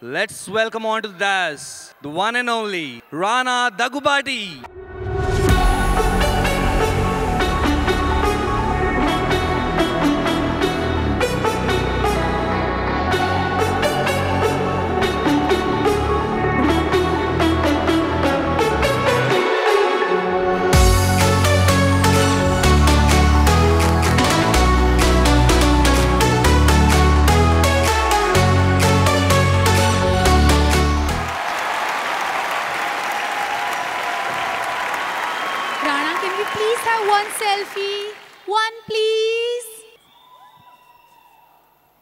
Let's welcome on to the dais, the one and only Rana Daggubati. Please have one selfie. One, please.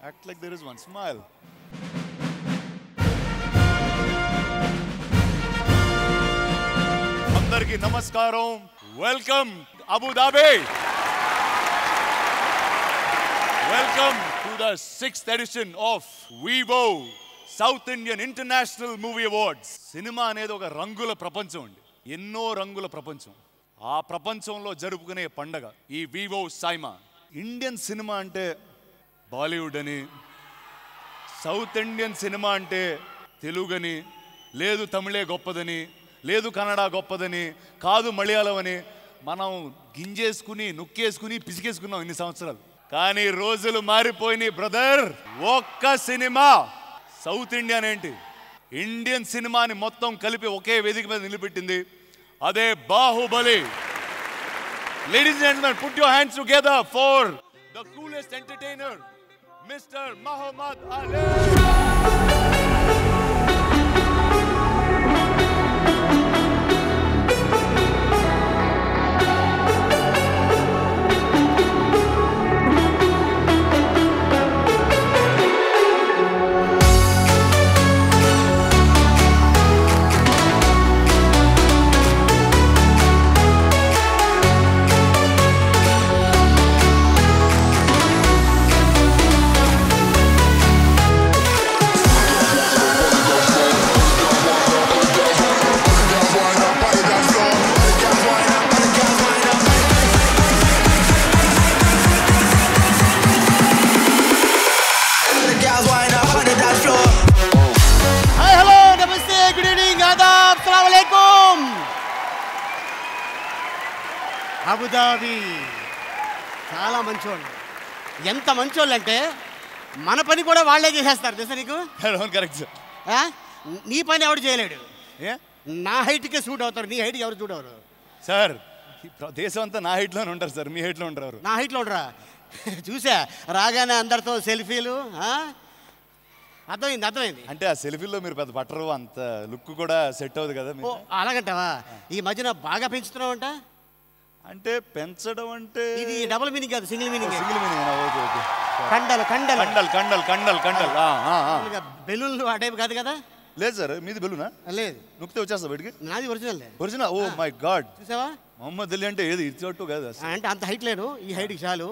Act like there is one. Smile. Andarki namaskaram. Welcome, Abu Dhabi. Welcome to the 6th edition of Vivo South Indian International Movie Awards. Cinema అనేది ఒక రంగుల ప్రపంచం అండి. ఎన్నో రంగుల ప్రపంచం. ఆ ప్రపంచంలో జరుపుకునే పండగ ఈ వివో సైమా. ఇండియన్ సినిమా అంటే బాలీవుడ్ అని, సౌత్ ఇండియన్ సినిమా అంటే తెలుగని, లేదు తమిళే గొప్పదని, లేదు కన్నడ గొప్పదని, కాదు మలయాళం అని మనం గింజేసుకుని నొక్కేసుకుని పిసికేసుకున్నాం ఇన్ని సంవత్సరాలు. కానీ రోజులు మారిపోయినాయి బ్రదర్. ఒక్క సినిమా సౌత్ ఇండియన్ ఏంటి ఇండియన్ సినిమాని మొత్తం కలిపి ఒకే వేదిక మీద నిలబెట్టింది. అదే Baahubali. Ladies and gentlemen, put your hands together for the coolest entertainer, Mr. Muhammad Ali. Abu Dhabi చాలా మంచోళ్ళు. ఎంత మంచోళ్ళు అంటే మన పని కూడా వాళ్ళే చేసేస్తారు తెలుసా నీకు? Correct sir. నీ పని ఎవడు చేయలేడు. నా హైట్కే సూట్ అవుతారు, నీ హైట్కి ఎవరు సూట్ అవరు సార్. దేశం అంతా నా హైట్లోనే ఉంటారు సార్, మీ హైట్లో ఉంటారు. నా హైట్లో ఉండరా? చూసా రాగానే అందరితో సెల్ఫీలు. అర్థమైంది. అంటే ఆ సెల్ఫీలో మీరు పెద్ద పట్టరు, అంత లుక్ కూడా సెట్ అవుతుంది కదా. అలాగంటావా? ఈ మధ్యన బాగా పెంచుతున్నావు అంట. అంటే పెంచడం అంటే ఇది డబుల్ మీనింగ్ కాదు, సింగిల్ మీనింగ్. Okay okay. కండలు కండలు కండల్ కండల్ కండల్. బెలూన్లు ఆ టైప్ కాదు కదా? లేదు సార్, మీది బెలూనా? లేదు, నొక్కితే వచ్చేస్తా బయటికి. నాది original. Original? Oh my god. చూసావా? మొహమ్మద్ అలీ అంటే ఏది ఇచ్చోట్టు కాదు అంటే అంత హైట్ లేను, ఈ హైట్కి చాలు.